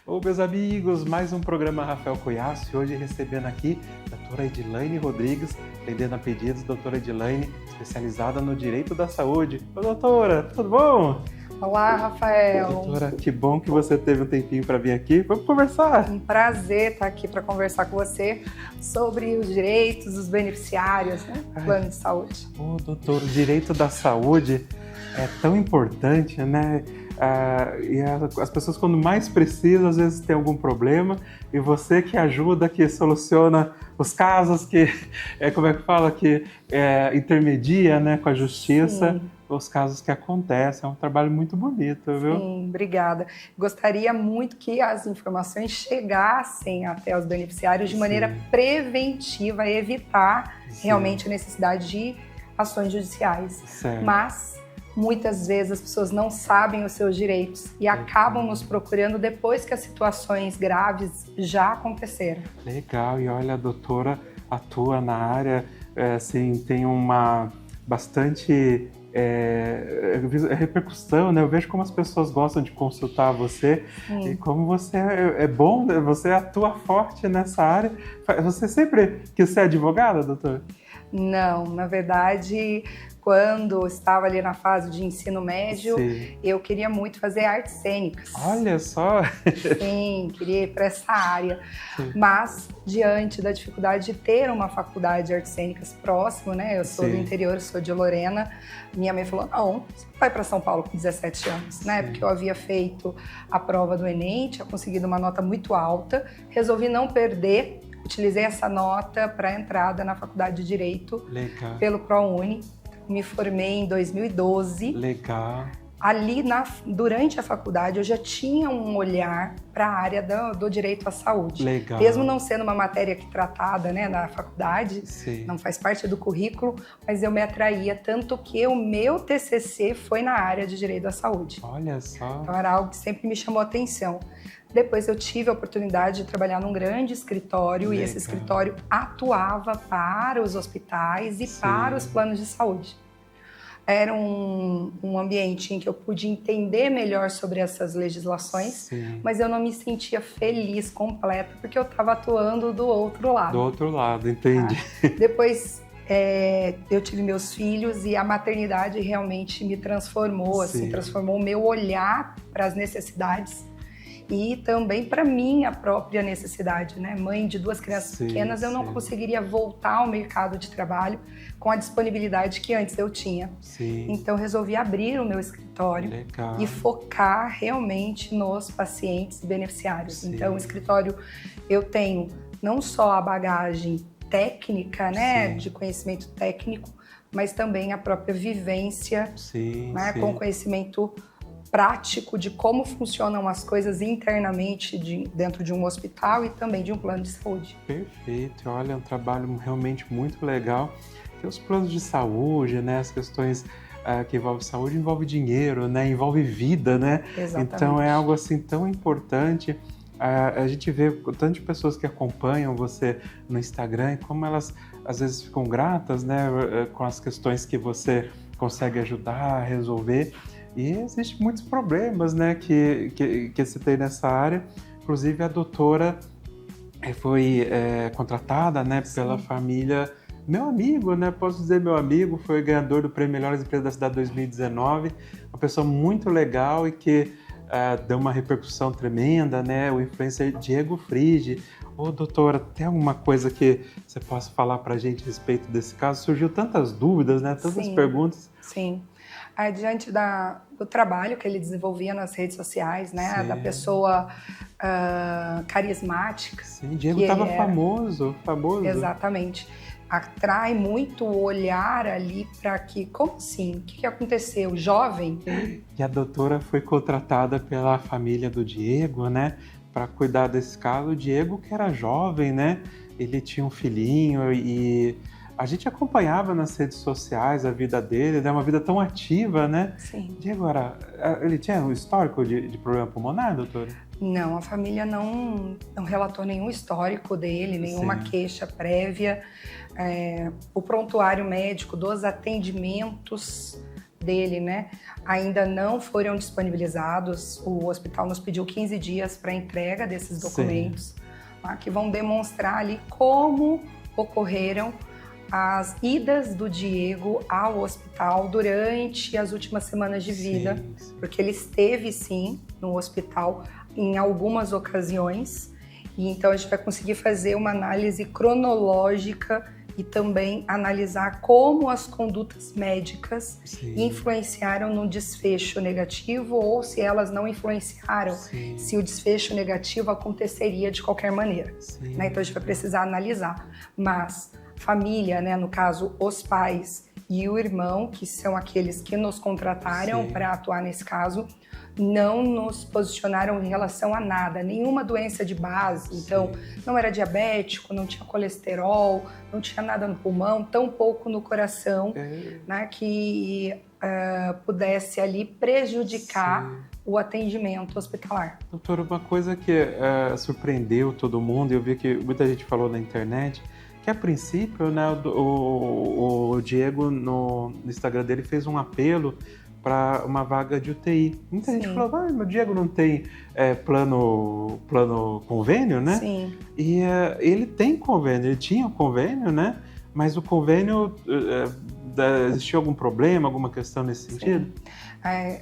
Ô, meus amigos, mais um programa Rafael Cunhaço e hoje recebendo aqui a doutora Edilane Rodrigues, atendendo a pedidos, doutora Edilane, especializada no direito da saúde. Ô, doutora, tudo bom? Olá, Rafael. Doutora, que bom que você teve um tempinho para vir aqui. Vamos conversar. Um prazer estar aqui para conversar com você sobre os direitos dos beneficiários, né? Plano de saúde. Ô, doutor, o direito da saúde é tão importante, né? E as pessoas, quando mais precisam, às vezes tem algum problema, e você que ajuda, que soluciona os casos, que como é que fala, que intermedia, né, com a justiça. Sim. Os casos que acontecem. É um trabalho muito bonito, viu? Sim, obrigada. Gostaria muito que as informações chegassem até os beneficiários de maneira preventiva, evitar realmente a necessidade de ações judiciais. Certo. Mas muitas vezes as pessoas não sabem os seus direitos e acabam nos procurando depois que as situações graves já aconteceram. Legal, e olha, a doutora atua na área, assim, tem uma bastante repercussão, né? Eu vejo como as pessoas gostam de consultar você. Sim. E como você é bom, você atua forte nessa área. Você sempre quis ser advogada, doutora? Não, na verdade, quando estava ali na fase de ensino médio, sim, eu queria muito fazer artes cênicas. Olha só! Sim, queria ir para essa área. Sim. Mas, diante da dificuldade de ter uma faculdade de artes cênicas próximo, né? Eu sou do interior, sou de Lorena. Minha mãe falou, não, você vai para São Paulo com 17 anos, né? Porque eu havia feito a prova do Enem, tinha conseguido uma nota muito alta, resolvi não perder. Utilizei essa nota para a entrada na faculdade de Direito. Legal. Pelo ProUni. Me formei em 2012. Legal. Ali, durante a faculdade, eu já tinha um olhar para a área do direito à saúde. Legal. Mesmo não sendo uma matéria aqui tratada, né, na faculdade, sim, não faz parte do currículo, mas eu me atraía, tanto que o meu TCC foi na área de direito à saúde. Olha só. Então era algo que sempre me chamou a atenção. Depois eu tive a oportunidade de trabalhar num grande escritório. Legal. E esse escritório atuava para os hospitais e para os planos de saúde. Era um ambiente em que eu pude entender melhor sobre essas legislações, sim, mas eu não me sentia feliz, completa, porque eu estava atuando do outro lado. Do outro lado, entendi. Depois eu tive meus filhos e a maternidade realmente me transformou, assim, transformou o meu olhar para as necessidades e também para minha própria necessidade, né? Mãe de 2 crianças pequenas, eu não conseguiria voltar ao mercado de trabalho com a disponibilidade que antes eu tinha. Sim. Então, resolvi abrir o meu escritório. Legal. E focar realmente nos pacientes e beneficiários. Sim. Então, o escritório, eu tenho não só a bagagem técnica, né, de conhecimento técnico, mas também a própria vivência, né, com conhecimento prático de como funcionam as coisas internamente dentro de um hospital e também de um plano de saúde. Perfeito, olha, é um trabalho realmente muito legal. Tem os planos de saúde, né, as questões que envolvem saúde, envolve dinheiro, né, envolve vida, né? Exatamente. Então é algo assim tão importante. A gente vê tantas pessoas que acompanham você no Instagram e como elas às vezes ficam gratas, né, com as questões que você consegue ajudar a resolver. E existem muitos problemas, né, que você tem nessa área. Inclusive, a doutora foi contratada, né, pela família. Meu amigo, né, posso dizer meu amigo, foi ganhador do Prêmio Melhores Empresas da Cidade 2019. Uma pessoa muito legal e que deu uma repercussão tremenda, né, o influencer Diego Frige. Ô, doutora, tem alguma coisa que você possa falar pra gente a respeito desse caso? Surgiu tantas dúvidas, né, tantas perguntas. Sim. Diante do trabalho que ele desenvolvia nas redes sociais, né, da pessoa carismática. Sim, Diego estava famoso. Exatamente. Atrai muito o olhar ali para que, como assim? O que aconteceu? Jovem? E a doutora foi contratada pela família do Diego, né, para cuidar desse caso. O Diego, que era jovem, né, ele tinha um filhinho e a gente acompanhava nas redes sociais a vida dele, né? Uma vida tão ativa, né? Sim. E agora, ele tinha um histórico de problema pulmonar, doutora? Não, a família não relatou nenhum histórico dele, nenhuma queixa prévia. O prontuário médico dos atendimentos dele, né, ainda não foram disponibilizados. O hospital nos pediu 15 dias para entrega desses documentos, tá, que vão demonstrar ali como ocorreram as idas do Diego ao hospital durante as últimas semanas de vida, porque ele esteve sim no hospital em algumas ocasiões, e então a gente vai conseguir fazer uma análise cronológica e também analisar como as condutas médicas influenciaram no desfecho negativo ou se elas não influenciaram, se o desfecho negativo aconteceria de qualquer maneira. Né? Então a gente vai precisar analisar. Mas família, né, no caso os pais e o irmão, que são aqueles que nos contrataram para atuar nesse caso, não nos posicionaram em relação a nada, nenhuma doença de base. Então, não era diabético, não tinha colesterol, não tinha nada no pulmão, tampouco no coração, né, que pudesse ali prejudicar o atendimento hospitalar. Doutora, uma coisa que surpreendeu todo mundo, eu vi que muita gente falou na internet, que a princípio, né, o Diego no Instagram dele fez um apelo para uma vaga de UTI. Muita gente falou, o Diego não tem plano convênio, né? Sim. E ele tem convênio, ele tinha um convênio, né? Mas o convênio, existiu algum problema, alguma questão nesse sentido?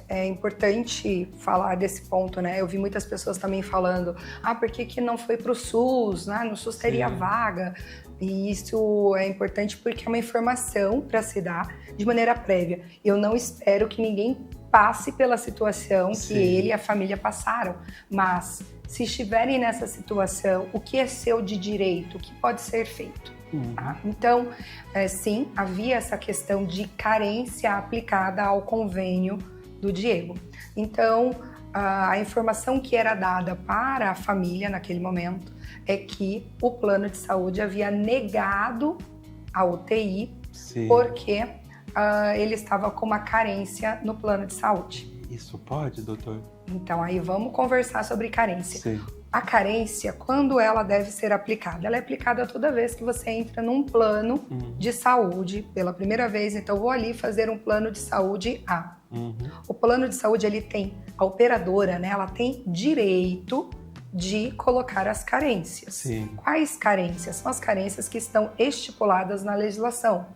É importante falar desse ponto, né? Eu vi muitas pessoas também falando, por que não foi para o SUS, né? No SUS teria vaga. E isso é importante porque é uma informação para se dar de maneira prévia. Eu não espero que ninguém passe pela situação que ele e a família passaram, mas se estiverem nessa situação, o que é seu de direito, o que pode ser feito? Tá? Então, sim, havia essa questão de carência aplicada ao convênio do Diego. Então, a informação que era dada para a família naquele momento é que o plano de saúde havia negado a UTI porque ele estava com uma carência no plano de saúde. Isso pode, doutor? Então, aí vamos conversar sobre carência. A carência, quando ela deve ser aplicada? Ela é aplicada toda vez que você entra num plano de saúde pela primeira vez. Então, eu vou ali fazer um plano de saúde A. O plano de saúde, ele tem, a operadora, né, ela tem direito de colocar as carências. Quais carências? São as carências que estão estipuladas na legislação.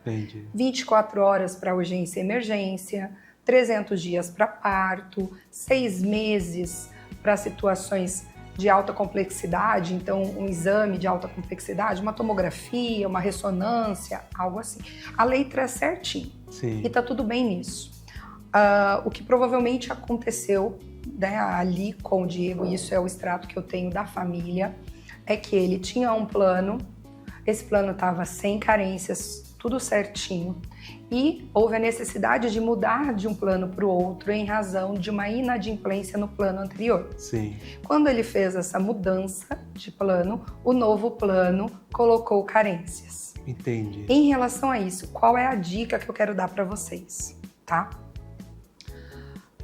24 horas para urgência e emergência, 300 dias para parto, 6 meses para situações de alta complexidade, então um exame de alta complexidade, uma tomografia, uma ressonância, algo assim. A lei traz certinho e tá tudo bem nisso. O que provavelmente aconteceu, né, ali com o Diego, e isso é o extrato que eu tenho da família, é que ele tinha um plano, esse plano estava sem carências, tudo certinho, e houve a necessidade de mudar de um plano para o outro em razão de uma inadimplência no plano anterior. Quando ele fez essa mudança de plano, o novo plano colocou carências. Entendi. Em relação a isso, qual é a dica que eu quero dar para vocês, tá?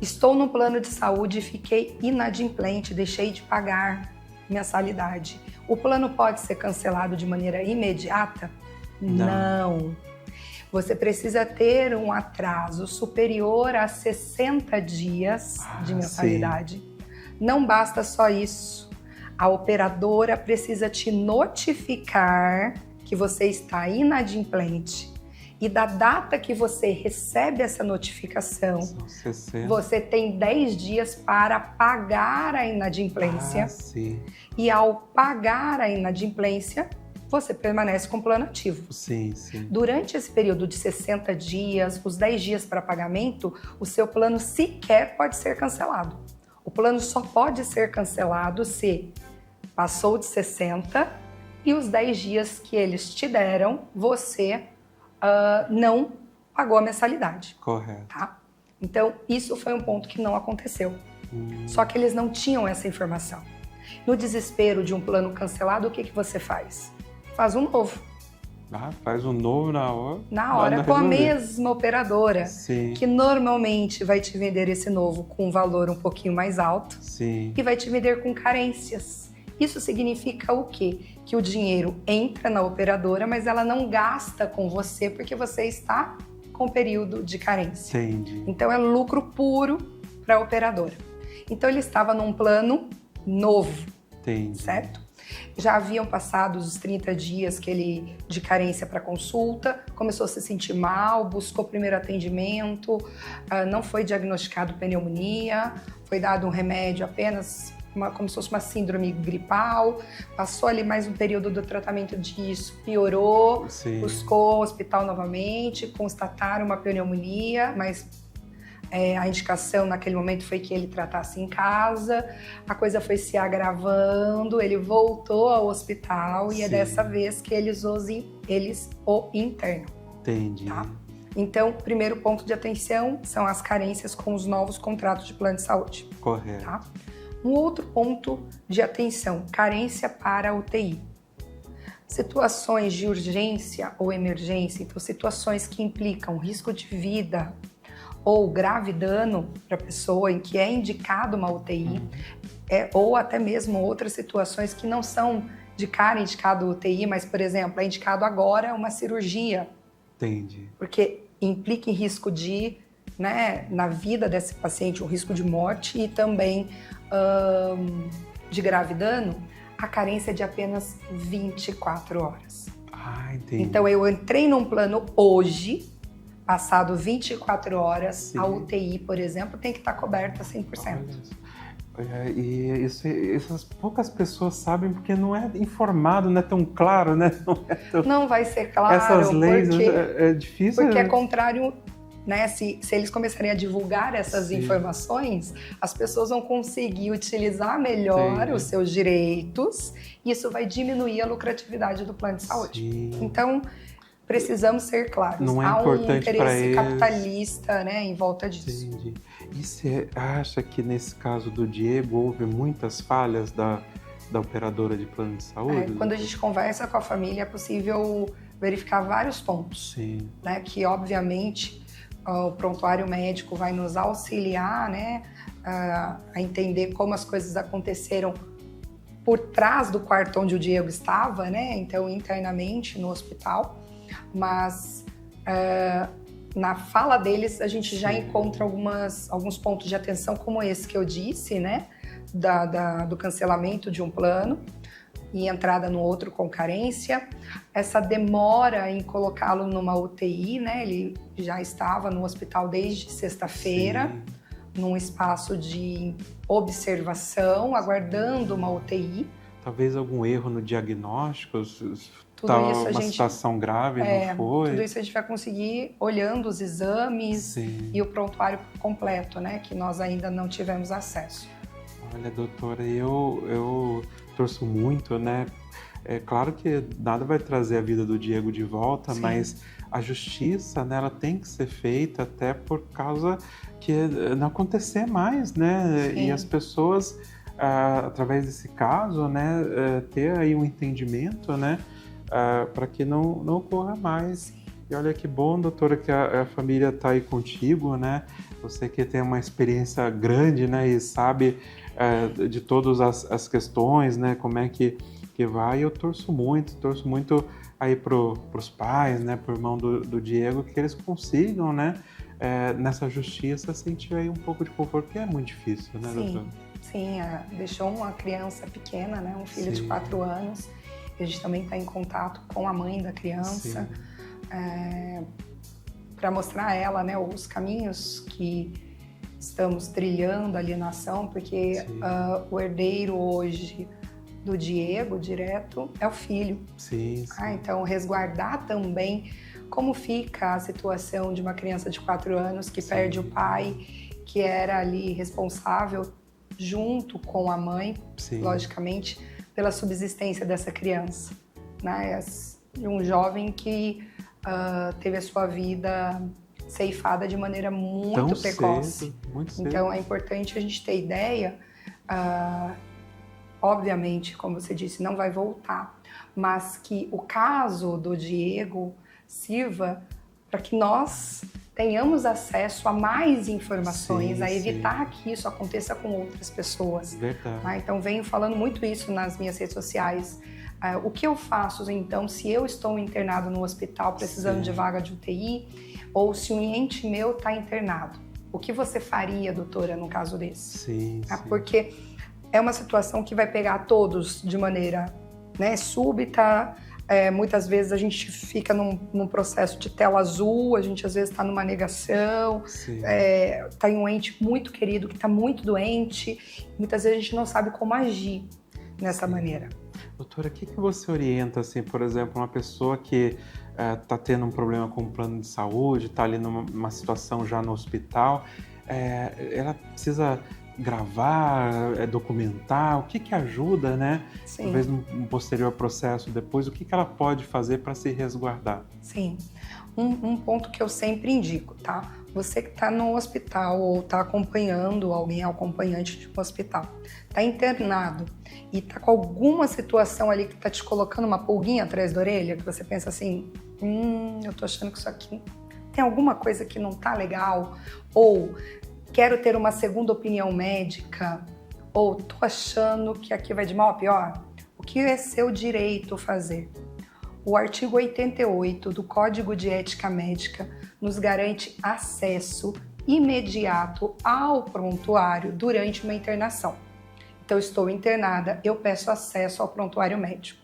Estou no plano de saúde e fiquei inadimplente, deixei de pagar mensalidade. O plano pode ser cancelado de maneira imediata? Não. Você precisa ter um atraso superior a 60 dias de mensalidade. Não basta só isso. A operadora precisa te notificar que você está inadimplente. E da data que você recebe essa notificação, você tem 10 dias para pagar a inadimplência. E ao pagar a inadimplência, você permanece com o plano ativo. Durante esse período de 60 dias, os 10 dias para pagamento, o seu plano sequer pode ser cancelado. O plano só pode ser cancelado se passou de 60 e os 10 dias que eles te deram, você não pagou a mensalidade. Correto. Tá? Então, isso foi um ponto que não aconteceu. Só que eles não tinham essa informação. No desespero de um plano cancelado, o que você faz? Faz um novo. Faz um novo na hora. Na hora, com a mesma operadora, que normalmente vai te vender esse novo com um valor um pouquinho mais alto e vai te vender com carências. Isso significa o quê? Que o dinheiro entra na operadora, mas ela não gasta com você porque você está com período de carência. Entendi. Então é lucro puro para a operadora. Então ele estava num plano novo, Entendi. certo? Já haviam passado os 30 dias de carência para consulta, começou a se sentir mal, buscou primeiro atendimento, não foi diagnosticado pneumonia, foi dado um remédio apenas como se fosse uma síndrome gripal, passou ali mais um período do tratamento disso, piorou, Sim. buscou o hospital novamente, constataram uma pneumonia, mas a indicação naquele momento foi que ele tratasse em casa, a coisa foi se agravando, ele voltou ao hospital e é dessa vez que eles o internam. Entendi. Tá? Então, o primeiro ponto de atenção são as carências com os novos contratos de plano de saúde. Correto. Tá? Um outro ponto de atenção, carência para a UTI. Situações de urgência ou emergência, então situações que implicam risco de vida ou grave dano para a pessoa em que é indicado uma UTI, ou até mesmo outras situações que não são de cara indicado UTI, mas, por exemplo, é indicado agora uma cirurgia. Entendi. Porque implica em risco de, na vida desse paciente, um risco de morte e também de grave dano, a carência é de apenas 24 horas. Ah, entendi. Então, eu entrei num plano hoje, passado 24 horas, Sim. a UTI, por exemplo, tem que estar coberta 100%. E essas poucas pessoas sabem porque não é informado, não é tão claro, né? Não vai ser claro, essas leis porque é difícil. Porque é contrário, se eles começarem a divulgar essas Sim. informações, as pessoas vão conseguir utilizar melhor os seus direitos e isso vai diminuir a lucratividade do plano de saúde. Sim. Então, precisamos ser claros. Não é há um importante para interesse eles. capitalista, em volta disso. Entendi. E você acha que nesse caso do Diego houve muitas falhas da operadora de plano de saúde? Quando a gente conversa com a família, é possível verificar vários pontos. Sim. Que, obviamente, o prontuário médico vai nos auxiliar a entender como as coisas aconteceram por trás do quarto onde o Diego estava, então internamente no hospital, mas na fala deles a gente já encontra alguns pontos de atenção como esse que eu disse, do cancelamento de um plano e entrada no outro com carência, essa demora em colocá-lo numa UTI, ele já estava no hospital desde sexta-feira, num espaço de observação, aguardando uma UTI. Talvez algum erro no diagnóstico, Tudo isso uma situação grave, não foi? Tudo isso a gente vai conseguir olhando os exames e o prontuário completo, que nós ainda não tivemos acesso. Olha, doutora, eu torço muito, É claro que nada vai trazer a vida do Diego de volta, mas a justiça, ela tem que ser feita até por causa que não acontecer mais, E as pessoas, através desse caso, ter aí um entendimento, para que não ocorra mais. E olha que bom, doutora, que a família está aí contigo, Você que tem uma experiência grande, E sabe de todas as questões, Como é que vai. Eu torço muito aí pros pais, pro irmão do Diego, que eles consigam, nessa justiça sentir aí um pouco de conforto, que é muito difícil, doutora? Sim, deixou uma criança pequena, um filho de 4 anos. A gente também está em contato com a mãe da criança para mostrar a ela, os caminhos que estamos trilhando ali na ação, porque o herdeiro hoje do Diego, direto, é o filho. Então, resguardar também como fica a situação de uma criança de 4 anos que perde o pai, que era ali responsável, junto com a mãe, logicamente, pela subsistência dessa criança. Um jovem que teve a sua vida ceifada de maneira muito precoce. Muito cedo. Então, é importante a gente ter ideia. Obviamente, como você disse, não vai voltar, mas que o caso do Diego sirva para que nós tenhamos acesso a mais informações, a evitar que isso aconteça com outras pessoas. Verdade. Então, venho falando muito isso nas minhas redes sociais. O que eu faço, então, se eu estou internado no hospital precisando de vaga de UTI, ou se um ente meu está internado? O que você faria, doutora, num caso desse? Sim. Porque é uma situação que vai pegar todos de maneira, né, súbita. Muitas vezes a gente fica num processo de tela azul, a gente às vezes está numa negação, está em um ente muito querido que está muito doente, muitas vezes a gente não sabe como agir nessa maneira. Doutora, o que você orienta, assim, por exemplo, uma pessoa que está tendo um problema com o plano de saúde, está ali numa situação já no hospital, ela precisa gravar, documentar, o que ajuda, né? Sim. Talvez num posterior processo depois, o que ela pode fazer para se resguardar? Sim, um ponto que eu sempre indico, tá? Você que está no hospital ou está acompanhando alguém acompanhante de um hospital, está internado e está com alguma situação ali que está te colocando uma pulguinha atrás da orelha, que você pensa assim, eu tô achando que isso aqui tem alguma coisa que não tá legal, ou quero ter uma segunda opinião médica, ou tô achando que aqui vai de mal a pior. O que é seu direito fazer? O artigo 88 do Código de Ética Médica nos garante acesso imediato ao prontuário durante uma internação. Então, estou internada, eu peço acesso ao prontuário médico.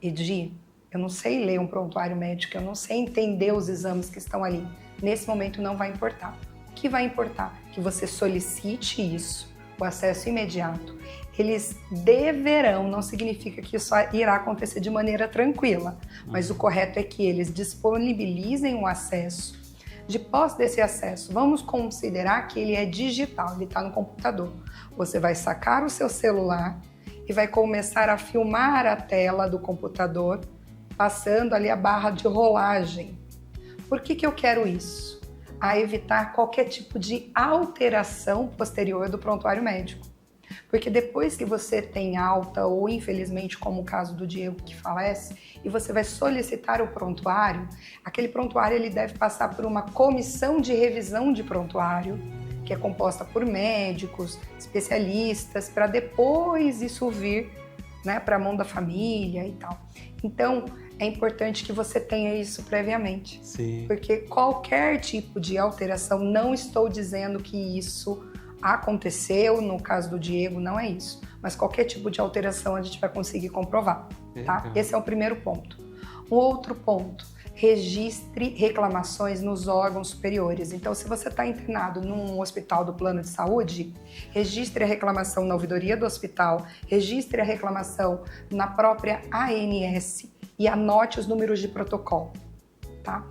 Edi, eu não sei ler um prontuário médico, eu não sei entender os exames que estão ali. Nesse momento não vai importar. O que vai importar? Que você solicite isso, o acesso imediato. Eles deverão, não significa que isso irá acontecer de maneira tranquila, mas o correto é que eles disponibilizem o acesso. De posse desse acesso, vamos considerar que ele é digital, ele está no computador. Você vai sacar o seu celular e vai começar a filmar a tela do computador, passando ali a barra de rolagem. Por que eu quero isso? A evitar qualquer tipo de alteração posterior do prontuário médico. Porque depois que você tem alta, ou infelizmente como o caso do Diego que falece, e você vai solicitar o prontuário, aquele prontuário ele deve passar por uma comissão de revisão de prontuário, que é composta por médicos, especialistas, para depois isso vir, né, para a mão da família e tal. Então, é importante que você tenha isso previamente. Sim. Porque qualquer tipo de alteração, não estou dizendo que isso aconteceu, no caso do Diego, não é isso. Mas qualquer tipo de alteração a gente vai conseguir comprovar, tá? Esse é o primeiro ponto. O outro ponto, registre reclamações nos órgãos superiores. Então, se você está internado num hospital do plano de saúde, registre a reclamação na ouvidoria do hospital, registre a reclamação na própria ANS e anote os números de protocolo, tá?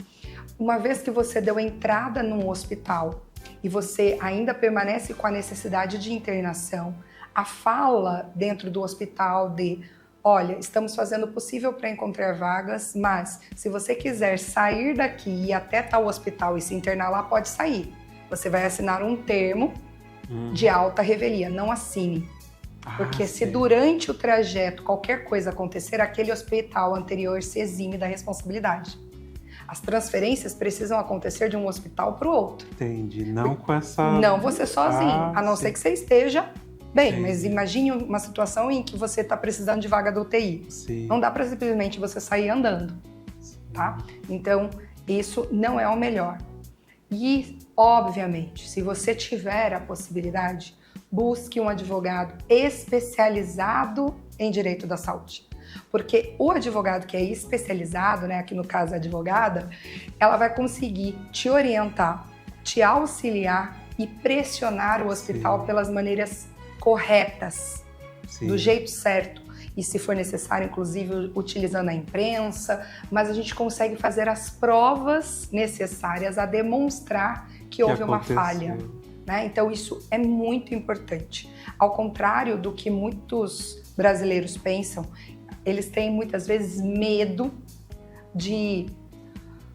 Uma vez que você deu entrada num hospital e você ainda permanece com a necessidade de internação, a fala dentro do hospital de, olha, estamos fazendo o possível para encontrar vagas, mas se você quiser sair daqui e ir até tal hospital e se internar lá, pode sair. Você vai assinar um termo de alta revelia, não assine. Porque se durante o trajeto qualquer coisa acontecer, aquele hospital anterior se exime da responsabilidade. As transferências precisam acontecer de um hospital para o outro. Entendi. Não com essa... Não você sozinho, a não ser que você esteja bem. Entendi. Mas imagine uma situação em que você está precisando de vaga da UTI. Sim. Não dá para simplesmente você sair andando, tá? Então, isso não é o melhor. E, obviamente, se você tiver a possibilidade, busque um advogado especializado em direito da saúde. Porque o advogado que é especializado, né, aqui no caso a advogada, ela vai conseguir te orientar, te auxiliar e pressionar o hospital pelas maneiras corretas, do jeito certo. E se for necessário, inclusive, utilizando a imprensa, mas a gente consegue fazer as provas necessárias a demonstrar que houve uma falha. Né? Então, isso é muito importante. Ao contrário do que muitos brasileiros pensam, eles têm muitas vezes medo de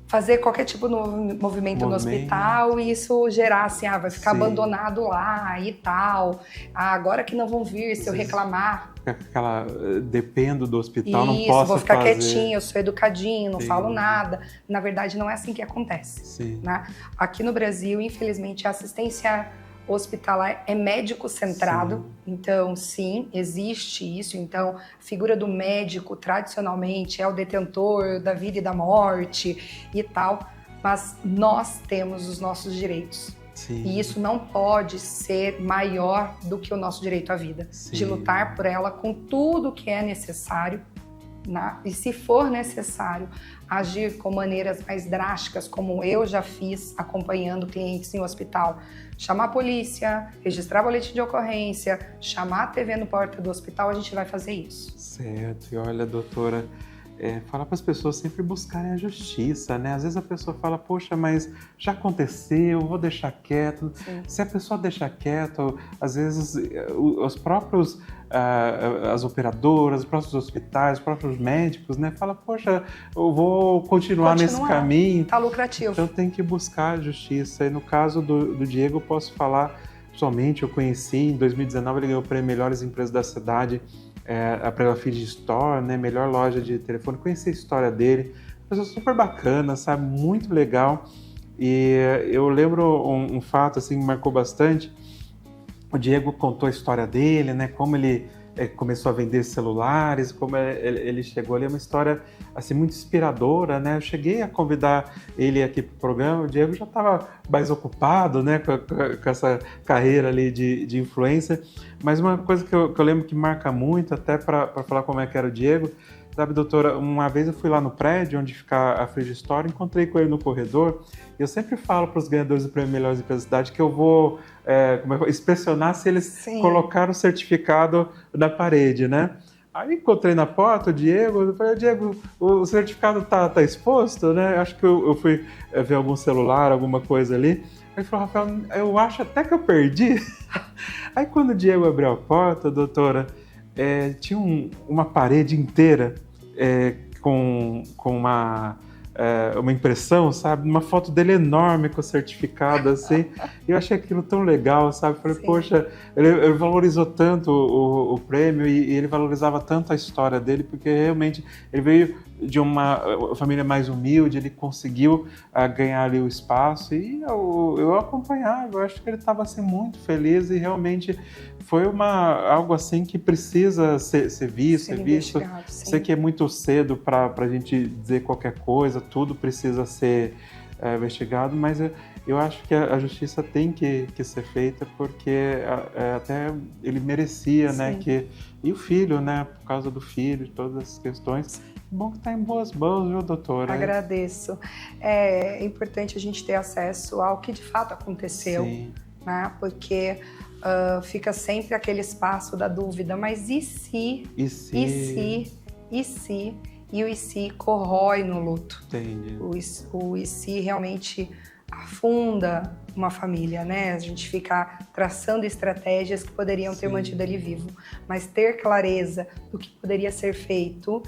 fazer qualquer tipo de movimento no hospital e isso gerar assim, vai ficar abandonado lá e tal. Agora que não vão vir se eu reclamar. Aquela, dependo do hospital, isso, não posso vou ficar fazer. quietinho, eu sou educadinho, não falo nada. Na verdade, não é assim que acontece. Né? Aqui no Brasil, infelizmente, a assistência hospitalar é médico centrado, então sim, existe isso. Então, a figura do médico tradicionalmente é o detentor da vida e da morte e tal, mas nós temos os nossos direitos. Sim. E isso não pode ser maior do que o nosso direito à vida, de lutar por ela com tudo que é necessário, né? E se for necessário, agir com maneiras mais drásticas, como eu já fiz acompanhando clientes em hospital, chamar a polícia, registrar boletim de ocorrência, chamar a TV no porta do hospital, a gente vai fazer isso. Certo, e olha, doutora, falar para as pessoas sempre buscarem a justiça, né? Às vezes a pessoa fala, poxa, mas já aconteceu, vou deixar quieto. Sim. Se a pessoa deixar quieto, às vezes os próprios, as operadoras, os próprios hospitais, os próprios médicos, né? Fala, poxa, eu vou continuar nesse caminho. Tá lucrativo. Então tem que buscar a justiça. E no caso do Diego, eu posso falar somente, eu conheci em 2019, ele ganhou o prêmio Melhores Empresas da Cidade, pela Feed Store, né, melhor loja de telefone. Conheci a história dele, pessoa super bacana, sabe, muito legal. E eu lembro um fato assim que me marcou bastante. O Diego contou a história dele, né, como ele começou a vender celulares, como ele chegou ali, é uma história assim muito inspiradora, né? Eu cheguei a convidar ele aqui para o programa, o Diego já estava mais ocupado, né, com essa carreira ali de influencer, mas uma coisa que eu lembro que marca muito, até para falar como é que era o Diego, sabe, doutora, uma vez eu fui lá no prédio onde fica a Free Store, encontrei com ele no corredor, e eu sempre falo para os ganhadores do Prêmio Melhores Empresas da Cidade que eu vou inspecionar se eles colocaram o certificado na parede, né? Aí encontrei na porta o Diego, eu falei, Diego, o certificado tá exposto, né? Acho que eu fui ver algum celular, alguma coisa ali. Aí ele falou, Rafael, eu acho até que eu perdi. Aí quando o Diego abriu a porta, doutora, tinha uma parede inteira com uma impressão, sabe? Uma foto dele enorme com o certificado, assim. E eu achei aquilo tão legal, sabe? Falei, poxa, ele valorizou tanto o prêmio e ele valorizava tanto a história dele, porque realmente ele veio de uma família mais humilde, ele conseguiu ganhar ali o espaço e eu acompanhava, eu acho que ele estava assim muito feliz e realmente foi algo assim que precisa ser visto, ser visto. Sei que é muito cedo para a gente dizer qualquer coisa, tudo precisa ser investigado, mas eu acho que a justiça tem que ser feita porque até ele merecia, né? E o filho, né? Por causa do filho, todas as questões. Bom que está em boas mãos, viu, doutora? Agradeço. É importante a gente ter acesso ao que de fato aconteceu, né? Porque fica sempre aquele espaço da dúvida, mas e se? E se? E o e se corrói no luto. Entendi. O e se realmente afunda uma família, né? A gente fica traçando estratégias que poderiam ter mantido ele vivo, mas ter clareza do que poderia ser feito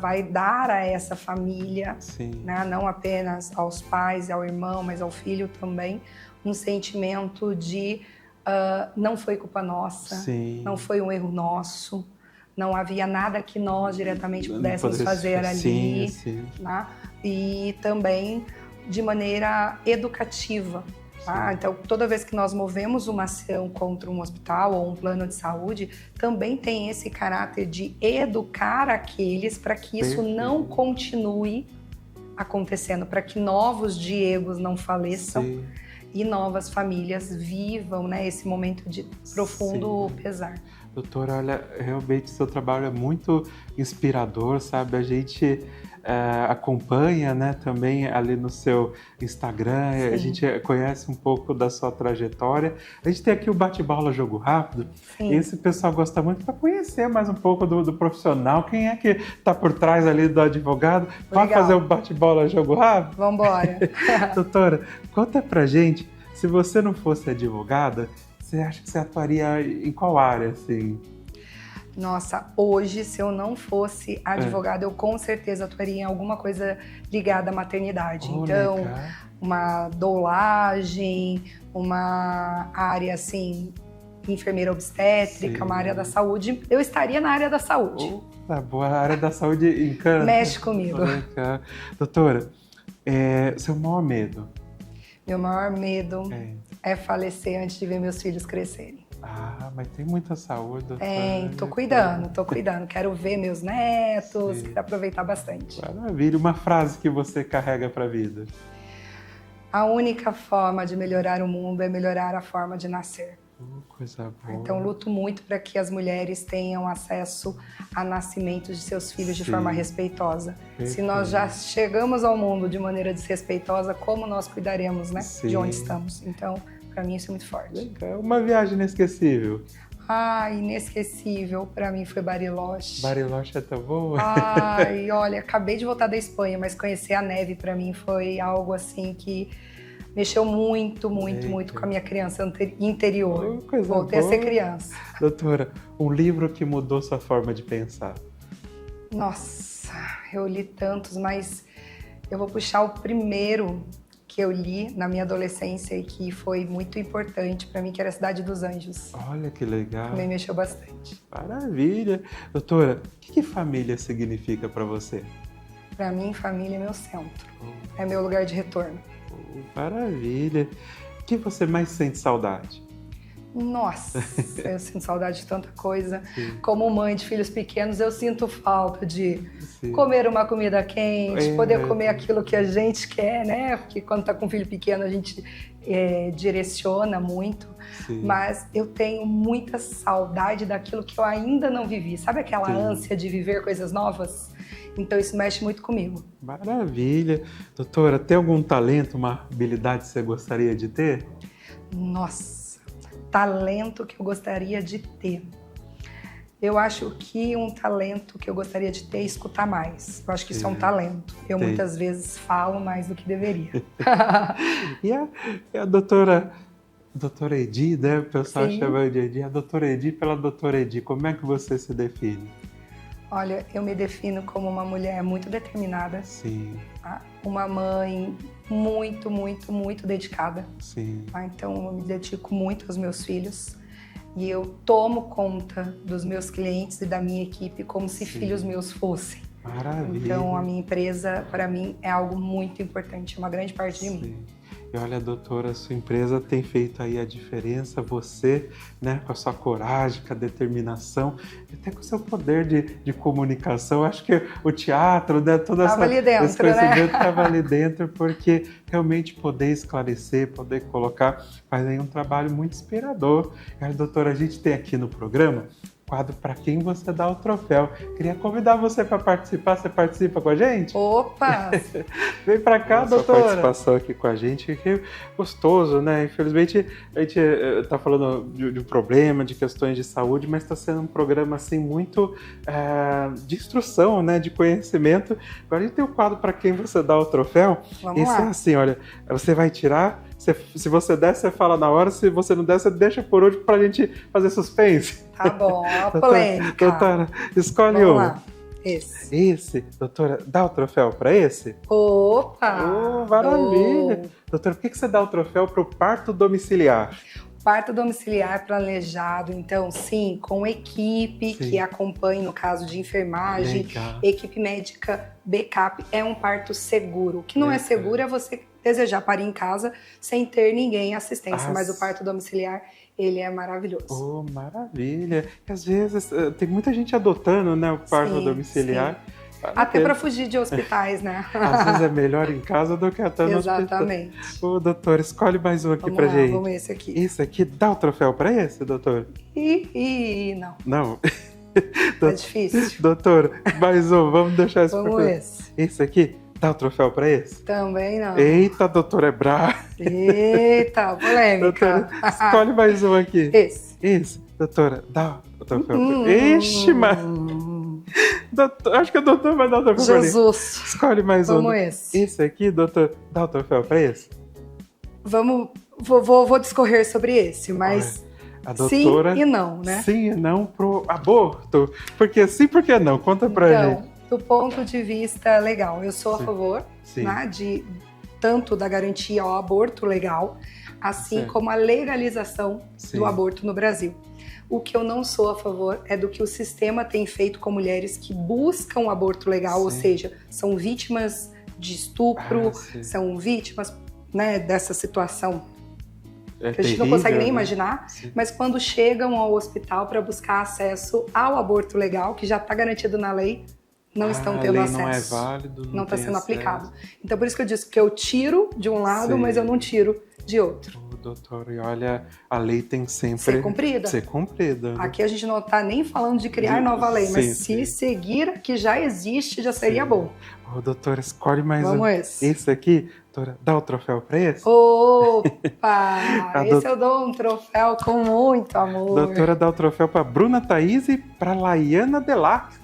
vai dar a essa família, né? Não apenas aos pais, ao irmão, mas ao filho também, um sentimento de não foi culpa nossa, não foi um erro nosso, não havia nada que nós diretamente pudéssemos fazer ali, né? E também de maneira educativa. Tá? Então, toda vez que nós movemos uma ação contra um hospital ou um plano de saúde, também tem esse caráter de educar aqueles para que isso não continue acontecendo, para que novos Diegos não faleçam e novas famílias vivam, né, esse momento de profundo pesar. Doutora, olha, realmente seu trabalho é muito inspirador, sabe? A gente acompanha, né, também ali no seu Instagram, a gente conhece um pouco da sua trajetória. A gente tem aqui o Bate-Bola Jogo Rápido, e esse pessoal gosta muito para conhecer mais um pouco do profissional, quem é que está por trás ali do advogado. Pode fazer o Bate-Bola Jogo Rápido? Vamos embora. Doutora, conta pra gente, se você não fosse advogada, você acha que você atuaria em qual área, assim? Nossa, hoje, se eu não fosse advogada, eu com certeza atuaria em alguma coisa ligada à maternidade. Então, uma doulagem, uma área, assim, enfermeira obstétrica, uma área da saúde. Eu estaria na área da saúde. Tá boa, a área da saúde encanta. Mexe comigo. Doutora, seu maior medo? Meu maior medo é falecer antes de ver meus filhos crescerem. Ah, mas tem muita saúde, doutora. Tô cuidando. Quero ver meus netos, quero aproveitar bastante. Maravilha. Uma frase que você carrega para a vida. A única forma de melhorar o mundo é melhorar a forma de nascer. Coisa boa. Então, luto muito para que as mulheres tenham acesso a nascimentos de seus filhos de forma respeitosa. Perfeito. Se nós já chegamos ao mundo de maneira desrespeitosa, como nós cuidaremos, né, de onde estamos? Então, para mim, isso é muito forte. Legal. Uma viagem inesquecível. Inesquecível, para mim foi Bariloche. Bariloche é tão boa? Olha, acabei de voltar da Espanha, mas conhecer a neve para mim foi algo assim que mexeu muito com a minha criança interior. Voltei a ser criança. Doutora, um livro que mudou sua forma de pensar? Nossa, eu li tantos, mas eu vou puxar o primeiro que eu li na minha adolescência e que foi muito importante para mim, que era a Cidade dos Anjos. Olha que legal. Também mexeu bastante. Maravilha. Doutora, o que família significa para você? Para mim, família é meu centro. É meu lugar de retorno. Maravilha. O que você mais sente saudade? Nossa, eu sinto saudade de tanta coisa. Sim. Como mãe de filhos pequenos, eu sinto falta de comer uma comida quente, poder comer aquilo que a gente quer, né? Porque quando tá com um filho pequeno, a gente direciona muito. Sim. Mas eu tenho muita saudade daquilo que eu ainda não vivi. Sabe aquela ânsia de viver coisas novas? Então isso mexe muito comigo. Maravilha. Doutora, tem algum talento, uma habilidade que você gostaria de ter? Nossa, talento que eu gostaria de ter. Eu acho que um talento que eu gostaria de ter é escutar mais. Eu acho que isso é um talento. Eu muitas vezes falo mais do que deveria. E a doutora Edi, né? O pessoal chama de Edi. A doutora Edi, pela doutora Edi, como é que você se define? Olha, eu me defino como uma mulher muito determinada. Sim. Tá? Uma mãe muito dedicada. Sim. Tá? Então, eu me dedico muito aos meus filhos. E eu tomo conta dos meus clientes e da minha equipe como se filhos meus fossem. Maravilha. Então, a minha empresa, para mim, é algo muito importante, uma grande parte de mim. E olha, doutora, a sua empresa tem feito aí a diferença, você, né, com a sua coragem, com a determinação, até com o seu poder de comunicação. Acho que o teatro, né, todo esse conhecimento estava ali dentro, porque realmente poder esclarecer, poder colocar, faz aí um trabalho muito inspirador. E a doutora, a gente tem aqui no programa quadro Para Quem Você Dá o Troféu. Queria convidar você para participar. Você participa com a gente? Opa! Vem para cá, doutora. Participação aqui com a gente, que é gostoso, né? Infelizmente, a gente está falando de um problema, de questões de saúde, mas está sendo um programa assim muito de instrução, né? De conhecimento. Agora a gente tem o quadro Para Quem Você Dá o Troféu. Vamos lá. É assim, olha, você vai tirar. Se você der, você fala na hora. Se você não der, você deixa por último pra gente fazer suspense. Tá bom, a polêmica. Doutora, escolhe um. Vamos lá. Esse. Doutora, dá o troféu pra esse? Opa! Maravilha! Doutora, por que você dá o troféu pro parto domiciliar? Parto domiciliar planejado, então sim, com equipe que acompanha no caso de enfermagem, equipe médica, backup, é um parto seguro. O que não é seguro é você desejar parir em casa sem ter ninguém em assistência, mas o parto domiciliar, ele é maravilhoso. Maravilha! E às vezes tem muita gente adotando, né, o parto domiciliar. Sim. Até para fugir de hospitais, né? Às vezes é melhor em casa do que até no hospital. Exatamente. Doutor, escolhe mais um aqui pra gente. Vamos esse aqui. Esse aqui, dá o troféu pra esse, doutor? Não. Não? É difícil. Doutor, mais um, vamos deixar esse Vamos esse. Esse aqui, dá o troféu pra esse? Também não. Eita, doutor, é bravo. Eita, polêmica. Doutora, escolhe mais um aqui. Esse. Doutora, dá o troféu pra esse. Ixi, mano. Doutor, acho que o doutor vai dar o troféu pra ele. Jesus. Escolhe mais um. Vamos esse. Esse aqui, doutor, dá o troféu pra esse? Vou discorrer sobre esse, mas a doutora, sim e não, né? Sim e não pro aborto. Porque sim, por que não? Conta pra gente. Do ponto de vista legal, eu sou a favor, né, tanto da garantia ao aborto legal, assim como a legalização do aborto no Brasil. O que eu não sou a favor é do que o sistema tem feito com mulheres que buscam o aborto legal, ou seja, são vítimas de estupro, são vítimas, né, dessa situação que a gente não consegue nem né? imaginar, Sim. mas quando chegam ao hospital para buscar acesso ao aborto legal, que já está garantido na lei, não estão tendo a lei acesso. não é válido, não está tem sendo acesso. aplicado. Então, por isso que eu disse que eu tiro de um lado, Sim. mas eu não tiro de outro. Doutor, e olha, a lei tem sempre... Ser cumprida. Ser cumprida. Né? Aqui a gente não está nem falando de criar nova lei, mas sim. se seguir a que já existe, já seria bom. Doutora, escolhe mais Vamos esse. Esse aqui, doutora, dá o troféu para esse? Opa! Esse eu dou um troféu com muito amor. Doutora, dá o troféu para Bruna Thaís e para Laiana Delax.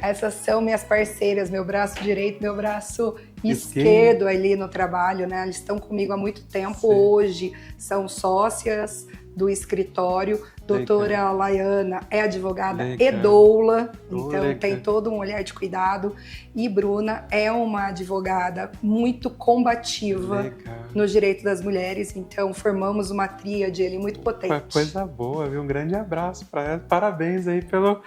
Essas são minhas parceiras, meu braço direito, meu braço esquerdo ali no trabalho, né? Eles estão comigo há muito tempo. Sim. Hoje são sócias do escritório. Doutora Laiana é advogada e doula, então tem todo um olhar de cuidado. E Bruna é uma advogada muito combativa nos direitos das mulheres, então formamos uma tríade ali muito potente. Coisa boa, viu? Um grande abraço para ela. Parabéns aí pelo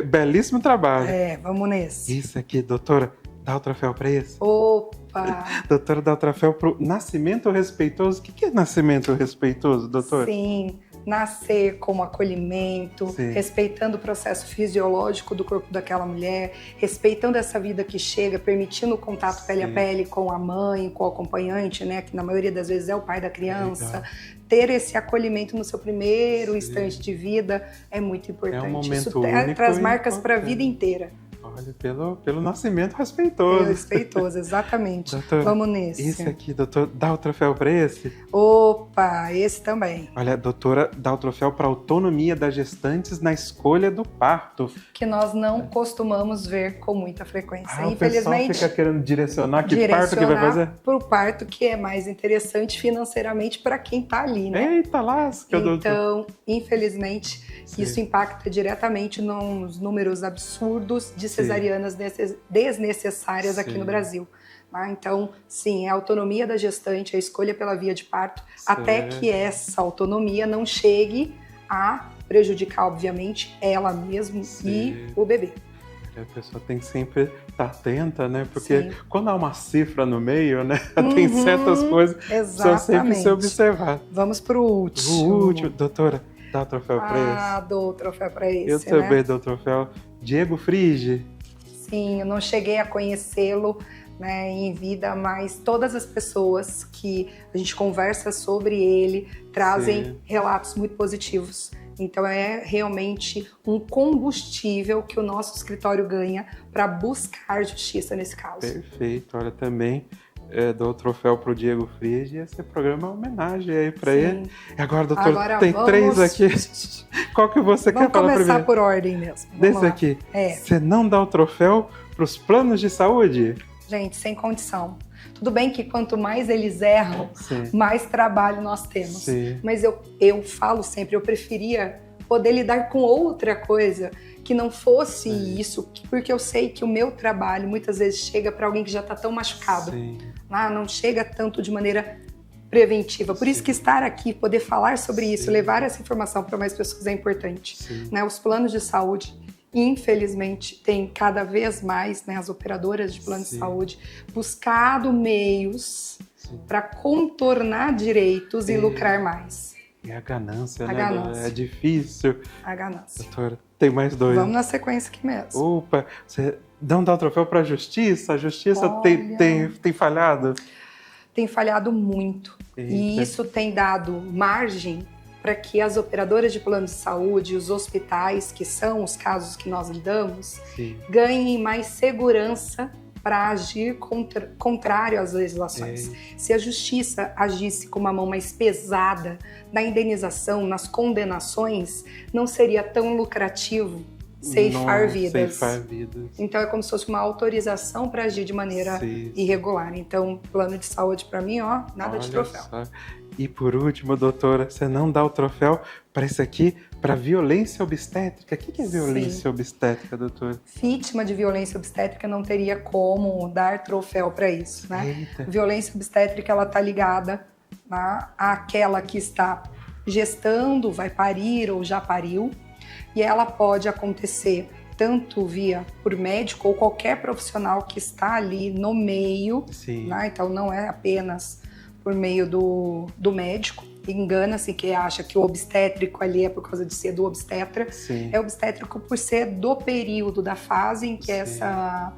belíssimo trabalho. Vamos nesse. Isso aqui, doutora, dá o troféu para esse? Opa! Doutora, dá o troféu para o nascimento respeitoso. O que é nascimento respeitoso, doutora? Sim. Nascer com acolhimento, respeitando o processo fisiológico do corpo daquela mulher, respeitando essa vida que chega, permitindo o contato pele a pele com a mãe, com o acompanhante, né, que na maioria das vezes é o pai da criança. Ter esse acolhimento no seu primeiro instante de vida é muito importante. É um momento Isso único traz marcas para a vida inteira. Olha, pelo nascimento respeitoso. Respeitoso, exatamente. Doutor, vamos nesse. Esse aqui, doutor, dá o troféu para esse? Opa, esse também. Olha, doutora, dá o troféu para autonomia das gestantes na escolha do parto. Que nós não costumamos ver com muita frequência. Infelizmente, o pessoal fica querendo direcionar parto que vai fazer? Para o parto que é mais interessante financeiramente para quem está ali, né? Eita lasca, doutor. Então, infelizmente, isso impacta diretamente nos números absurdos de cesarianas desnecessárias aqui no Brasil. Então, sim, é a autonomia da gestante, a escolha pela via de parto, até que essa autonomia não chegue a prejudicar, obviamente, ela mesma e o bebê. A pessoa tem que sempre estar atenta, né? Porque quando há uma cifra no meio, né? Tem certas coisas que precisam sempre ser observadas. Vamos para o último. O último, doutora, dá o troféu para esse? Dou o troféu para esse, Eu também dou o troféu. Diego Frige. Sim, eu não cheguei a conhecê-lo, né, em vida, mas todas as pessoas que a gente conversa sobre ele trazem relatos muito positivos. Então é realmente um combustível que o nosso escritório ganha para buscar justiça nesse caso. Perfeito, olha, também dou o troféu para o Diego Frige. Esse programa é uma homenagem aí para ele. E agora, doutor, tem 3 aqui. Qual que você quer falar primeiro? Vamos começar por ordem mesmo. Desse aqui. Você não dá o troféu para os planos de saúde? Gente, sem condição. Tudo bem que quanto mais eles erram, mais trabalho nós temos. Mas eu falo sempre, eu preferia poder lidar com outra coisa que não fosse isso, porque eu sei que o meu trabalho muitas vezes chega para alguém que já está tão machucado. Não chega tanto de maneira preventiva. Por isso que estar aqui, poder falar sobre isso, levar essa informação para mais pessoas é importante. Né? Os planos de saúde, infelizmente, tem cada vez mais, né, as operadoras de plano de saúde buscado meios para contornar direitos e lucrar mais. E a ganância, né? Ganância. É difícil. A ganância. Doutora, tem mais 2. Vamos na sequência aqui mesmo. Opa, você não dá o troféu para a justiça? A justiça tem falhado? Tem falhado muito. Eita. E isso tem dado margem para que as operadoras de plano de saúde, os hospitais, que são os casos que nós lidamos, ganhem mais segurança para agir contrário às legislações. Se a justiça agisse com uma mão mais pesada na indenização, nas condenações, não seria tão lucrativo ceifar vidas. Então é como se fosse uma autorização para agir de maneira irregular. Então, plano de saúde para mim, nada de troféu. E por último, doutora, você não dá o troféu para isso aqui, para violência obstétrica. O que é violência obstétrica, doutora? Vítima de violência obstétrica não teria como dar troféu para isso, né? Violência obstétrica, ela está ligada àquela que está gestando, vai parir ou já pariu, e ela pode acontecer tanto por médico ou qualquer profissional que está ali no meio, né? Então não é apenas por meio do médico. Engana-se que acha que o obstétrico ali é por causa de ser do obstetra. Sim. É obstétrico por ser do período da fase em que essa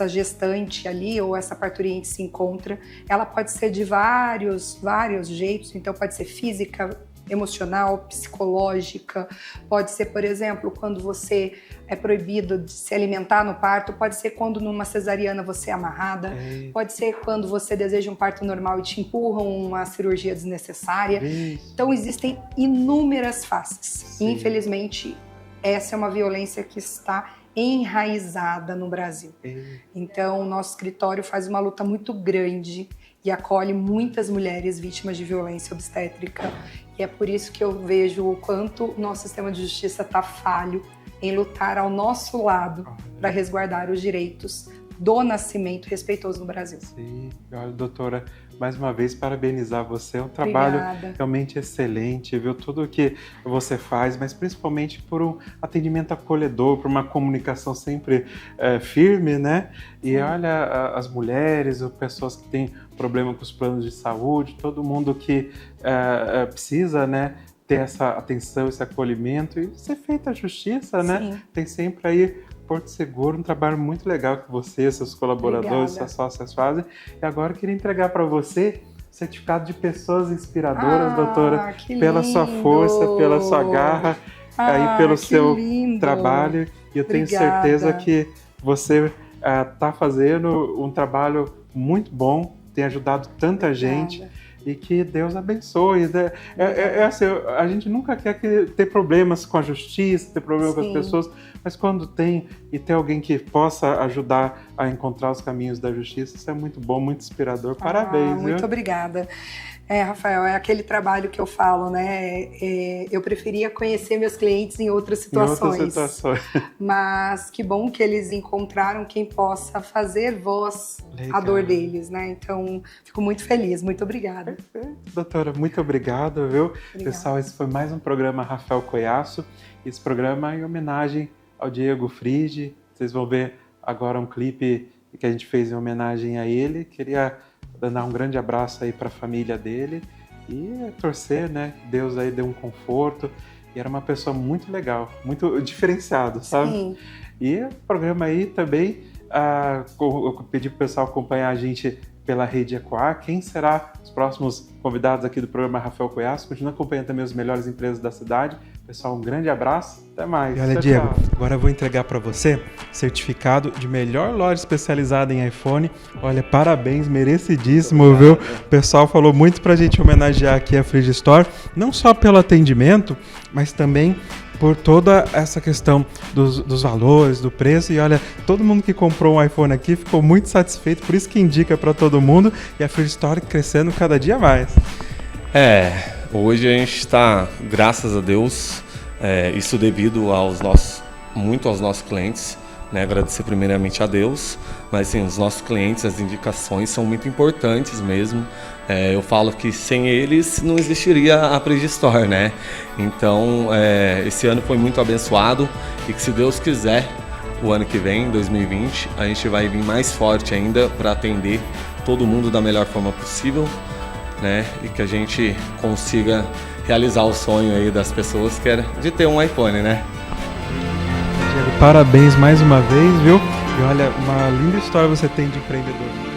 gestante ali ou essa parturiente se encontra. Ela pode ser de vários jeitos, então pode ser física, emocional, psicológica, pode ser, por exemplo, quando você é proibido de se alimentar no parto, pode ser quando numa cesariana você é amarrada, pode ser quando você deseja um parto normal e te empurram uma cirurgia desnecessária. Então existem inúmeras faces. E, infelizmente, essa é uma violência que está enraizada no Brasil. Então, o nosso escritório faz uma luta muito grande e acolhe muitas mulheres vítimas de violência obstétrica. E é por isso que eu vejo o quanto o nosso sistema de justiça está falho em lutar ao nosso lado para resguardar os direitos do nascimento respeitoso no Brasil. Sim, olha, doutora, mais uma vez parabenizar você, é um trabalho realmente excelente, viu? Tudo o que você faz, mas principalmente por um atendimento acolhedor, por uma comunicação sempre firme, né? E olha, as mulheres, as pessoas que têm problema com os planos de saúde, todo mundo que precisa, né, ter essa atenção, esse acolhimento e ser feita a justiça, né? Tem sempre aí Porto Seguro, um trabalho muito legal que você, seus colaboradores, suas sócias fazem. E agora eu queria entregar para você certificado de pessoas inspiradoras, doutora, pela sua força, pela sua garra, aí pelo seu trabalho. E eu tenho certeza que você está fazendo um trabalho muito bom, tem ajudado tanta gente. E que Deus abençoe, né? Assim, a gente nunca quer ter problemas com a justiça, ter problemas com as pessoas, mas quando tem e tem alguém que possa ajudar a encontrar os caminhos da justiça, isso é muito bom, muito inspirador. Parabéns, viu? Muito obrigada. Rafael, é aquele trabalho que eu falo, né? Eu preferia conhecer meus clientes em outras situações. Mas que bom que eles encontraram quem possa fazer voz à dor deles, né? Então, fico muito feliz. Muito obrigada. Perfeito. Doutora, muito obrigado, viu? Obrigada. Pessoal, esse foi mais um programa Rafael Coiaço. Esse programa é em homenagem ao Diego Frigi. Vocês vão ver agora um clipe que a gente fez em homenagem a ele. Queria dar um grande abraço aí para a família dele e torcer, né? Deus aí deu um conforto e era uma pessoa muito legal, muito diferenciado, sabe? Sim. E o programa aí também, eu pedi para o pessoal acompanhar a gente pela rede Ecoar. Quem será os próximos convidados aqui do programa Rafael Coiaço? Continua acompanhando também as melhores empresas da cidade. Pessoal, um grande abraço, até mais. E olha, Diego, agora eu vou entregar para você certificado de melhor loja especializada em iPhone. Olha, parabéns, merecidíssimo, viu? O pessoal falou muito pra gente homenagear aqui a Frigi Store, não só pelo atendimento, mas também por toda essa questão dos valores, do preço. E olha, todo mundo que comprou um iPhone aqui ficou muito satisfeito, por isso que indica para todo mundo, e a Frigi Store crescendo cada dia mais. Hoje a gente está, graças a Deus, isso devido muito aos nossos clientes, né? Agradecer primeiramente a Deus, mas sim, os nossos clientes, as indicações são muito importantes mesmo. Eu falo que sem eles não existiria a Frigi Store, né? Então, esse ano foi muito abençoado e que, se Deus quiser, o ano que vem, 2020, a gente vai vir mais forte ainda para atender todo mundo da melhor forma possível, né? E que a gente consiga realizar o sonho aí das pessoas, que era de ter um iPhone, né? Diego, parabéns mais uma vez, viu? E olha, uma linda história você tem de empreendedor.